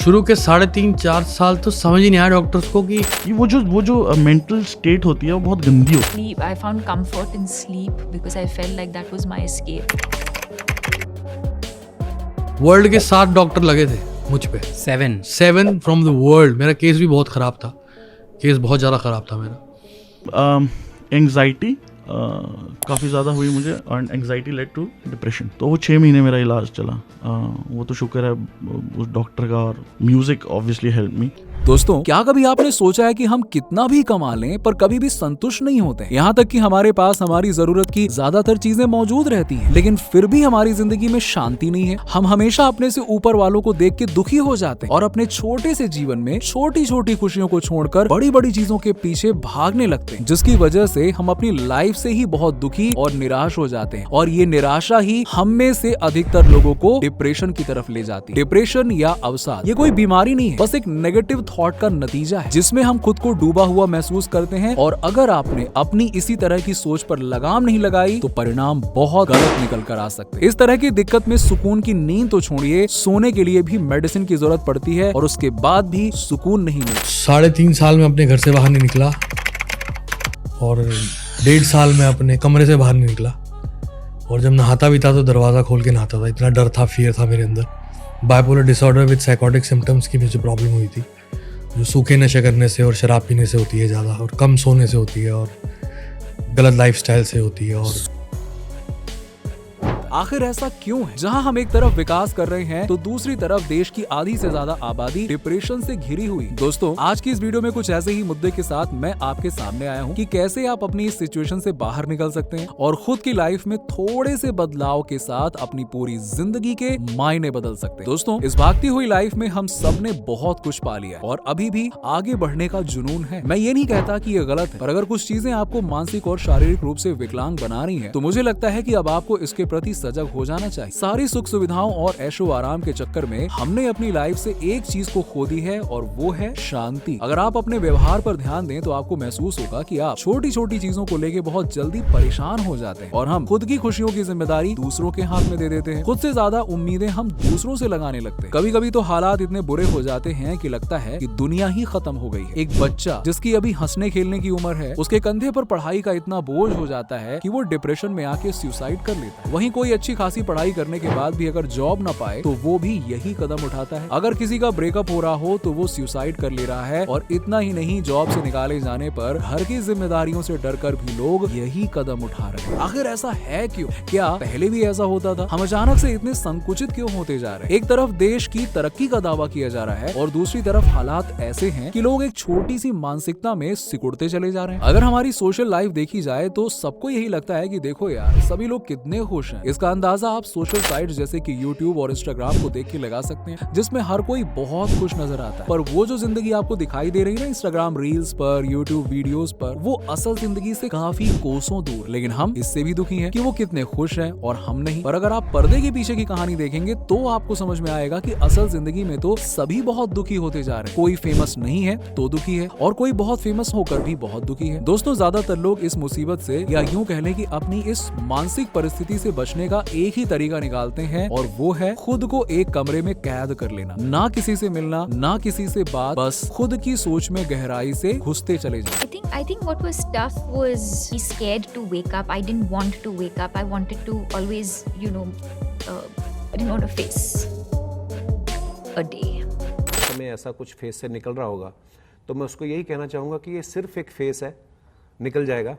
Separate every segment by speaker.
Speaker 1: शुरू के 3.5-4 साल तो समझ ही नहीं आया डॉक्टर्स को कि
Speaker 2: वो जो मेंटल स्टेट होती है वो बहुत गंदी होती है।
Speaker 3: Sleep. I found comfort in sleep because I felt like that was my escape.
Speaker 1: World के 7 डॉक्टर लगे थे मुझ पे। 7 फ्रॉम द वर्ल्ड। मेरा केस भी बहुत ख़राब था, केस बहुत ज़्यादा ख़राब था मेरा।
Speaker 2: एंग्जाइटी काफ़ी ज़्यादा हुई मुझे और एंग्जाइटी लेड टू डिप्रेशन। तो वो 6 महीने मेरा इलाज चला। वो तो शुक्र है उस डॉक्टर का, और म्यूज़िक ऑब्वियसली हेल्प मी।
Speaker 4: दोस्तों, क्या कभी आपने सोचा है कि हम कितना भी कमा लें पर कभी भी संतुष्ट नहीं होते? यहाँ तक कि हमारे पास हमारी जरूरत की ज्यादातर चीजें मौजूद रहती हैं, लेकिन फिर भी हमारी जिंदगी में शांति नहीं है। हम हमेशा अपने से ऊपर वालों को देख के दुखी हो जाते हैं और अपने छोटे से जीवन में छोटी छोटी खुशियों को छोड़कर बड़ी बड़ी चीजों के पीछे भागने लगते हैं, जिसकी वजह से हम अपनी लाइफ से ही बहुत दुखी और निराश हो जाते हैं। और ये निराशा ही हम में से अधिकतर लोगों को डिप्रेशन की तरफ ले जाती है। डिप्रेशन या अवसाद ये कोई बीमारी नहीं है, बस एक नेगेटिव थॉट का नतीजा है जिसमें हम खुद को डूबा हुआ महसूस करते हैं। और अगर आपने अपनी इसी तरह की सोच पर लगाम नहीं लगाई तो परिणाम बहुत गलत निकल कर आ सकते हैं। इस तरह की दिक्कत में सुकून की नींद तो छोड़िए, सोने के लिए भी मेडिसिन की जरूरत पड़ती है और उसके बाद भी सुकून नहीं मिलता।
Speaker 1: 3.5 साल में अपने घर से बाहर नहीं निकला और 1.5 साल में अपने कमरे से बाहर नहीं निकला। और जब नहाता भी था तो दरवाज़ा खोल के नहाता था, इतना डर था, फियर था मेरे अंदर। Bipolar disorder with psychotic symptoms की मुझे प्रॉब्लम हुई थी, जो सूखे नशे करने से और शराब पीने से होती है ज़्यादा, और कम सोने से होती है, और गलत लाइफस्टाइल से होती है। और
Speaker 4: आखिर ऐसा क्यों है? जहां हम एक तरफ विकास कर रहे हैं तो दूसरी तरफ देश की आधी से ज्यादा आबादी डिप्रेशन से घिरी हुई। दोस्तों, आज की इस वीडियो में कुछ ऐसे ही मुद्दे के साथ मैं आपके सामने आया हूं कि कैसे आप अपनी इस सिचुएशन से बाहर निकल सकते हैं और खुद की लाइफ में थोड़े से बदलाव के साथ अपनी पूरी जिंदगी के मायने बदल सकते हैं। दोस्तों, इस भागती हुई लाइफ में हम सब ने बहुत कुछ पा लिया है और अभी भी आगे बढ़ने का जुनून है। मैं ये नहीं कहता कि ये गलत है, पर अगर कुछ चीजें आपको मानसिक और शारीरिक रूप से विकलांग बना रही है तो मुझे लगता है कि अब आपको इसके प्रति सजग हो जाना चाहिए। सारी सुख सुविधाओं और ऐशो आराम के चक्कर में हमने अपनी लाइफ से एक चीज को खो दी है और वो है शांति। अगर आप अपने व्यवहार पर ध्यान दें तो आपको महसूस होगा कि आप छोटी छोटी चीजों को लेके बहुत जल्दी परेशान हो जाते हैं और हम खुद की खुशियों की जिम्मेदारी दूसरों के हाथ में दे देते हैं। खुद से ज्यादा उम्मीदें हम दूसरों से लगाने लगते हैं। कभी कभी तो हालात इतने बुरे हो जाते हैं कि लगता है कि दुनिया ही खत्म हो गई है। एक बच्चा जिसकी अभी हंसने खेलने की उम्र है, उसके कंधे पर पढ़ाई का इतना बोझ हो जाता है कि वो डिप्रेशन में आके सुसाइड कर लेता है। वहीं कोई अच्छी खासी पढ़ाई करने के बाद भी अगर जॉब ना पाए तो वो भी यही कदम उठाता है। अगर किसी का ब्रेकअप हो रहा हो तो वो सुसाइड कर ले रहा है। और इतना ही नहीं, जॉब से निकाले जाने पर घर की जिम्मेदारियों से डरकर भी लोग यही कदम उठा रहे हैं। आखिर ऐसा है क्यों? क्या पहले भी ऐसा होता था? हम अचानक से इतने संकुचित क्यों होते जा रहे हैं? एक तरफ देश की तरक्की का दावा किया जा रहा है और दूसरी तरफ हालात ऐसे हैं कि लोग एक छोटी सी मानसिकता में सिकुड़ते चले जा रहे हैं। अगर हमारी सोशल लाइफ देखी जाए तो सबको यही लगता है कि देखो यार, सभी लोग कितने खुश हैं। इसका अंदाजा आप सोशल साइट्स जैसे कि YouTube और Instagram को देख के लगा सकते हैं, जिसमें हर कोई बहुत खुश नजर आता है। पर वो जो जिंदगी आपको दिखाई दे रही है ना Instagram रील्स पर, YouTube वीडियोस पर, वो असल जिंदगी से काफी कोसों दूर। लेकिन हम इससे भी दुखी हैं कि वो कितने खुश हैं और हम नहीं। पर अगर आप पर्दे के पीछे की कहानी देखेंगे तो आपको समझ में आएगा कि असल जिंदगी में तो सभी बहुत दुखी होते जा रहे हैं। कोई फेमस नहीं है तो दुखी है और कोई बहुत फेमस होकर भी बहुत दुखी है। दोस्तों, ज्यादातर लोग इस मुसीबत से, या यूं कह लें कि अपनी इस मानसिक परिस्थिति से बचने का एक ही तरीका निकालते हैं और वो है खुद को एक कमरे में कैद कर लेना। ना किसी से मिलना, ना किसी से बात, बस खुद की सोच में गहराई से घुसते चले जाएं।
Speaker 3: I think what was tough was be scared to wake up. I didn't want to wake up. I wanted to always, I didn't want to face a day.
Speaker 5: समय ऐसा कुछ फेस से निकल रहा होगा तो मैं उसको यही कहना चाहूँगा कि ये सिर्फ एक फेस है, निकल जाएगा।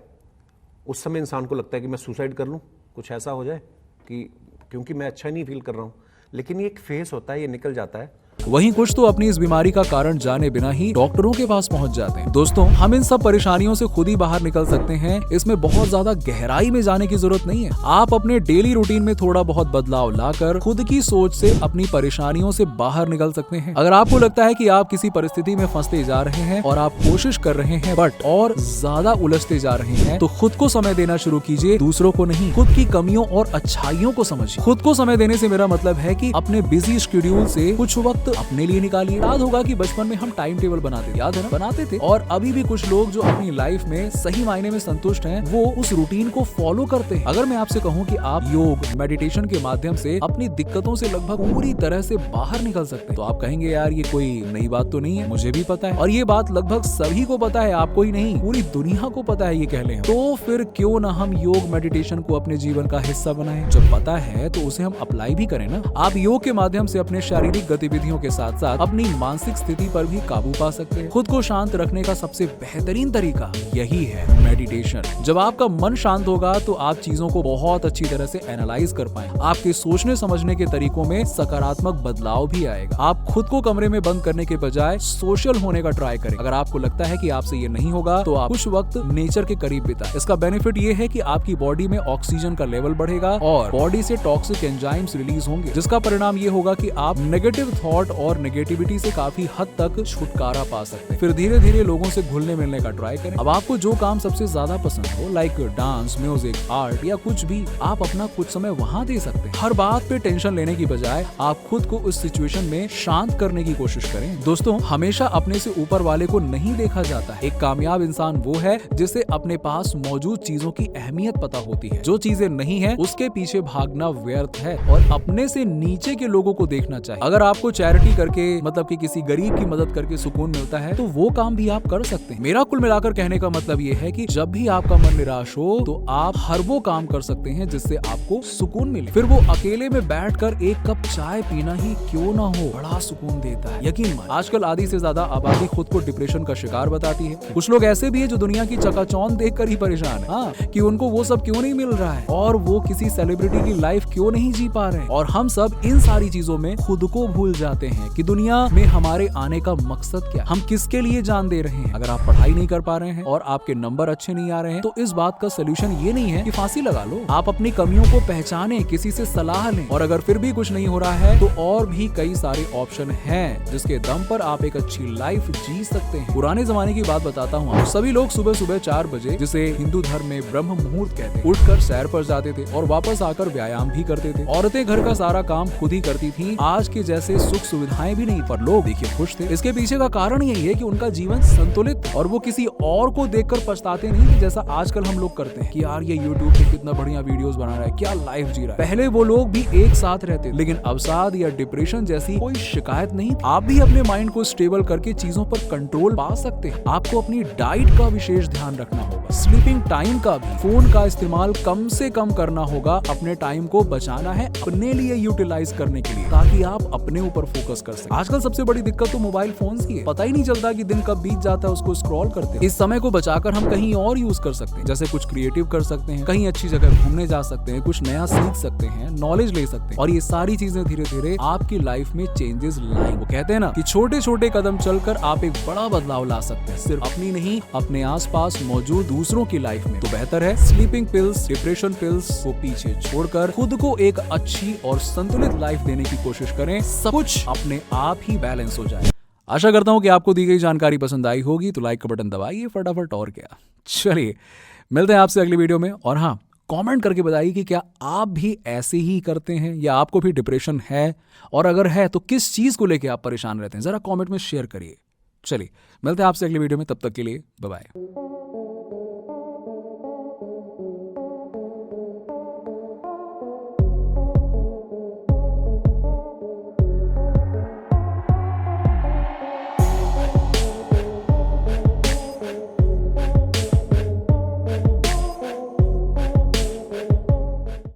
Speaker 5: उस समय इंसान को लगता है कि मैं सुसाइड कर लूँ, कुछ ऐसा हो जाए कि क्योंकि मैं अच्छा नहीं फील कर रहा हूँ, लेकिन ये एक फेस होता है, ये निकल जाता है।
Speaker 4: वहीं कुछ तो अपनी इस बीमारी का कारण जाने बिना ही डॉक्टरों के पास पहुंच जाते हैं। दोस्तों, हम इन सब परेशानियों से खुद ही बाहर निकल सकते हैं। इसमें बहुत ज्यादा गहराई में जाने की जरूरत नहीं है। आप अपने डेली रूटीन में थोड़ा बहुत बदलाव लाकर खुद की सोच से अपनी परेशानियों से बाहर निकल सकते हैं। अगर आपको लगता है कि आप किसी परिस्थिति में फंसते जा रहे हैं और आप कोशिश कर रहे हैं बट और ज्यादा उलझते जा रहे हैं, तो खुद को समय देना शुरू कीजिए, दूसरों को नहीं। खुद की कमियों और अच्छाइयों को समझिए। खुद को समय देने से मेरा मतलब है कि अपने बिजी शेड्यूल से कुछ वक्त अपने लिए निकालिए। याद होगा कि बचपन में हम टाइम टेबल बनाते, याद है ना, बनाते थे। और अभी भी कुछ लोग जो अपनी लाइफ में सही मायने में संतुष्ट हैं, वो उस रूटीन को फॉलो करते हैं। अगर मैं आपसे कहूँ कि आप योग मेडिटेशन के माध्यम से अपनी दिक्कतों से लगभग पूरी तरह से बाहर निकल सकते हैं, तो आप कहेंगे यार ये कोई नई बात तो नहीं है, मुझे भी पता है और ये बात लगभग सभी को पता है, आपको ही नहीं पूरी दुनिया को पता है ये कह लें। तो फिर क्यों ना हम योग मेडिटेशन को अपने जीवन का हिस्सा बनाएं। जब पता है तो उसे हम अप्लाई भी करें ना। आप योग के माध्यम से अपने शारीरिक गतिविधियों के साथ साथ अपनी मानसिक स्थिति पर भी काबू पा सकते हैं। खुद को शांत रखने का सबसे बेहतरीन तरीका यही है, मेडिटेशन। जब आपका मन शांत होगा तो आप चीजों को बहुत अच्छी तरह से एनालाइज कर पाएं। आपके सोचने समझने के तरीकों में सकारात्मक बदलाव भी आएगा। आप खुद को कमरे में बंद करने के बजाय सोशल होने का ट्राई करें। अगर आपको लगता है कि आपसे ये नहीं होगा तो आप कुछ वक्त नेचर के करीब बिताएं। इसका बेनिफिट ये है कि आपकी बॉडी में ऑक्सीजन का लेवल बढ़ेगा और बॉडी से टॉक्सिक एंजाइम्स रिलीज होंगे, जिसका परिणाम ये होगा कि आप नेगेटिव थॉट और नेगेटिविटी से काफी हद तक छुटकारा पा सकते हैं। फिर धीरे धीरे लोगों से घुलने मिलने का ट्राई करें। अब आपको जो काम सबसे ज्यादा पसंद हो, लाइक डांस, म्यूजिक, आर्ट या कुछ भी, आप अपना कुछ समय वहाँ दे सकते हैं। हर बात पे टेंशन लेने की बजाय आप खुद को उस सिचुएशन में शांत करने की कोशिश करें। दोस्तों, हमेशा अपने से ऊपर वाले को नहीं देखा जाता है। एक कामयाब इंसान वो है जिसे अपने पास मौजूद चीजों की अहमियत पता होती है। जो चीजें नहीं है उसके पीछे भागना व्यर्थ है और अपने से नीचे के लोगों को देखना चाहिए। अगर आपको चैरिटी करके, मतलब कि किसी गरीब की मदद करके सुकून मिलता है तो वो काम भी आप कर सकते हैं। मेरा कुल मिलाकर कहने का मतलब ये है कि जब भी आपका मन निराश हो तो आप हर वो काम कर सकते हैं जिससे आपको सुकून मिले। फिर वो अकेले में बैठकर एक कप चाय पीना ही क्यों ना हो, बड़ा सुकून देता है। यकीन मानिए, आजकल आधी से ज्यादा आबादी खुद को डिप्रेशन का शिकार बताती है। कुछ लोग ऐसे भी है जो दुनिया की चकाचौंध देखकर ही परेशान है, हाँ, कि उनको वो सब क्यों नहीं मिल रहा है और वो किसी सेलिब्रिटी की लाइफ क्यों नहीं जी पा रहे हैं। और हम सब इन सारी चीजों में खुद को भूल जाते हैं कि दुनिया में हमारे आने का मकसद क्या, हम किसके लिए जान दे रहे हैं। अगर आप पढ़ाई नहीं कर पा रहे हैं और आपके नंबर अच्छे नहीं आ रहे हैं तो इस बात का सोल्यूशन ये नहीं है कि फांसी लगा लो। आप अपनी कमियों को पहचाने, किसी से सलाह लें और अगर फिर भी कुछ नहीं हो रहा है तो और भी कई सारे ऑप्शन हैं जिसके दम पर आप एक अच्छी लाइफ जी सकते हैं। पुराने जमाने की बात बताता हूँ, आप सभी लोग सुबह सुबह 4 बजे, जिसे हिंदू धर्म में ब्रह्म मुहूर्त कहते हैं, उठकर सैर पर जाते थे और वापस आकर व्यायाम भी करते थे। औरतें घर का सारा काम खुद ही करती थी। आज के जैसे सुख सुविधाएं भी नहीं, पर लोग देखिए खुश थे। इसके पीछे का कारण यही है कि उनका जीवन संतुलित और वो किसी और को देखकर पछताते नहीं कि जैसा आजकल हम लोग करते हैं कि यार ये YouTube पे कितना बढ़िया वीडियोस बना रहा है, क्या लाइफ जी रहा है। पहले वो लोग भी एक साथ रहते थे, लेकिन अवसाद या डिप्रेशन जैसी कोई शिकायत नहीं थी। आप भी अपने माइंड को स्टेबल करके चीजों पर कंट्रोल पा सकते हैं। आपको अपनी डाइट का विशेष ध्यान रखना होगा, स्लीपिंग टाइम का भी। फोन का इस्तेमाल कम से कम करना होगा। अपने टाइम को बचाना है अपने लिए यूटिलाइज करने के लिए, ताकि आप अपने ऊपर फोकस कर सकें। आजकल सबसे बड़ी दिक्कत तो मोबाइल फोन्स की है। पता ही नहीं चलता कि दिन कब बीत जाता है उसको स्क्रॉल करते। इस समय को बचाकर हम कहीं और यूज कर सकते हैं, जैसे कुछ क्रिएटिव कर सकते हैं, कहीं अच्छी जगह घूमने जा सकते हैं, कुछ नया सीख सकते हैं, नॉलेज ले सकते हैं और ये सारी चीजें धीरे धीरे आपकी लाइफ में चेंजेस लाएंगे। वो कहते हैं ना कि छोटे छोटे कदम चलकर आप एक बड़ा बदलाव ला सकते हैं, सिर्फ अपनी नहीं, अपने आसपास मौजूद दूसरों की लाइफ में। तो बेहतर है स्लीपिंग पिल्स, डिप्रेशन पिल्स को पीछे छोड़कर खुद को एक अच्छी और संतुलित लाइफ देने की कोशिश करें। सब कुछ अपने आप ही बैलेंस हो जाए। आशा करता हूं कि आपको दी गई जानकारी पसंद आई होगी, तो लाइक का बटन दबाइए फटाफट। और क्या, चलिए मिलते हैं आपसे अगली वीडियो में। और हाँ, कमेंट करके बताइए कि क्या आप भी ऐसे ही करते हैं या आपको भी डिप्रेशन है, और अगर है तो किस चीज को लेकर आप परेशान रहते हैं, जरा कमेंट में शेयर करिए। चलिए मिलते हैं आपसे अगली वीडियो में, तब तक के लिए बाय बाय।